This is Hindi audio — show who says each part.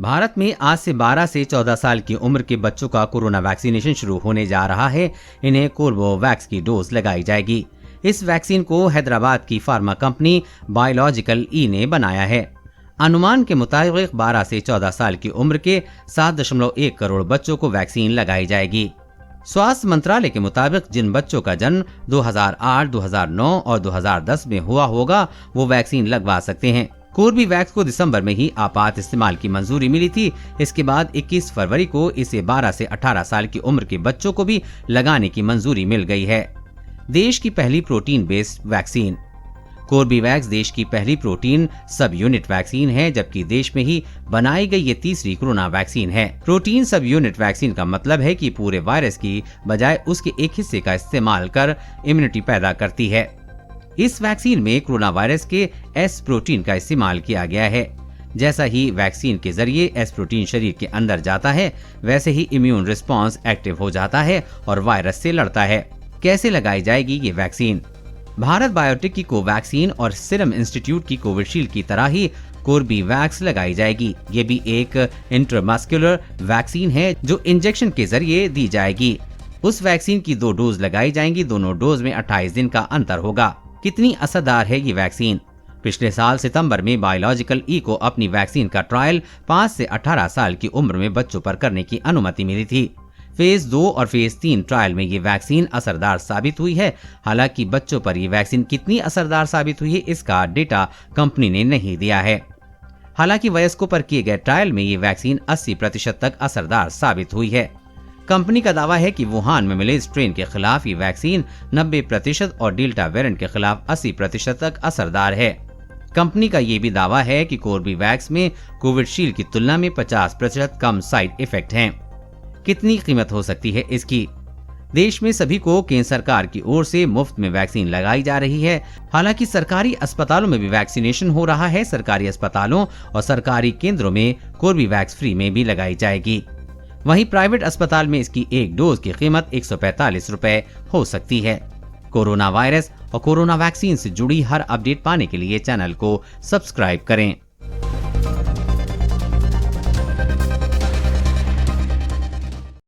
Speaker 1: भारत में आज से 12 से 14 साल की उम्र के बच्चों का कोरोना वैक्सीनेशन शुरू होने जा रहा है। इन्हें कोर्बेवैक्स की डोज लगाई जाएगी। इस वैक्सीन को हैदराबाद की फार्मा कंपनी बायोलॉजिकल ई ने बनाया है। अनुमान के मुताबिक 12 से 14 साल की उम्र के 7.1 करोड़ बच्चों को वैक्सीन लगाई जाएगी। स्वास्थ्य मंत्रालय के मुताबिक जिन बच्चों का जन्म 2008, 2009 और 2010 में हुआ होगा वो वैक्सीन लगवा सकते हैं। कोर्बेवैक्स को दिसंबर में ही आपात इस्तेमाल की मंजूरी मिली थी। इसके बाद 21 फरवरी को इसे 12 से 18 साल की उम्र के बच्चों को भी लगाने की मंजूरी मिल गई है। देश की पहली प्रोटीन बेस्ड वैक्सीन। कोर्बेवैक्स देश की पहली प्रोटीन सब यूनिट वैक्सीन है, जबकि देश में ही बनाई गई ये तीसरी कोरोना वैक्सीन है। प्रोटीन सब यूनिट वैक्सीन का मतलब है कि पूरे वायरस की बजाय उसके एक हिस्से का इस्तेमाल कर इम्यूनिटी पैदा करती है। इस वैक्सीन में कोरोना वायरस के एस प्रोटीन का इस्तेमाल किया गया है। जैसा ही वैक्सीन के जरिए एस प्रोटीन शरीर के अंदर जाता है, वैसे ही इम्यून रिस्पांस एक्टिव हो जाता है और वायरस से लड़ता है। कैसे लगाई जाएगी ये वैक्सीन? भारत बायोटेक की कोवैक्सीन और सीरम इंस्टीट्यूट की कोविशील्ड की तरह ही कोर्बेवैक्स लगाई जाएगी। ये भी एक इंट्रामस्कुलर वैक्सीन है जो इंजेक्शन के जरिए दी जाएगी। उस वैक्सीन की 2 डोज लगाई जाएंगी। दोनों डोज में 28 दिन का अंतर होगा। कितनी असरदार है ये वैक्सीन? पिछले साल सितंबर में बायोलॉजिकल ई को अपनी वैक्सीन का ट्रायल 5 से 18 साल की उम्र में बच्चों पर करने की अनुमति मिली थी। फेज 2 और फेज 3 ट्रायल में ये वैक्सीन असरदार साबित हुई है। हालांकि बच्चों पर ये वैक्सीन कितनी असरदार साबित हुई है, इसका डेटा कंपनी ने नहीं दिया है। हालांकि वयस्कों पर किए गए ट्रायल में ये वैक्सीन 80% तक असरदार साबित हुई है। कंपनी का दावा है कि वुहान में मिले स्ट्रेन के खिलाफ ये वैक्सीन 90% और डेल्टा वेरिएंट के खिलाफ 80% तक असरदार है। कंपनी का ये भी दावा है कि कोर्बेवैक्स में कोविशील्ड की तुलना में 50% कम साइड इफेक्ट हैं। कितनी कीमत हो सकती है इसकी? देश में सभी को केंद्र सरकार की ओर से मुफ्त में वैक्सीन लगाई जा रही है। हालांकि सरकारी अस्पतालों में भी वैक्सीनेशन हो रहा है। सरकारी अस्पतालों और सरकारी केंद्रों में कोर्बेवैक्स फ्री में भी लगाई जाएगी। वहीं प्राइवेट अस्पताल में इसकी एक डोज की कीमत 145 रुपए हो सकती है। कोरोना वायरस और कोरोना वैक्सीन से जुड़ी हर अपडेट पाने के लिए चैनल को सब्सक्राइब करें।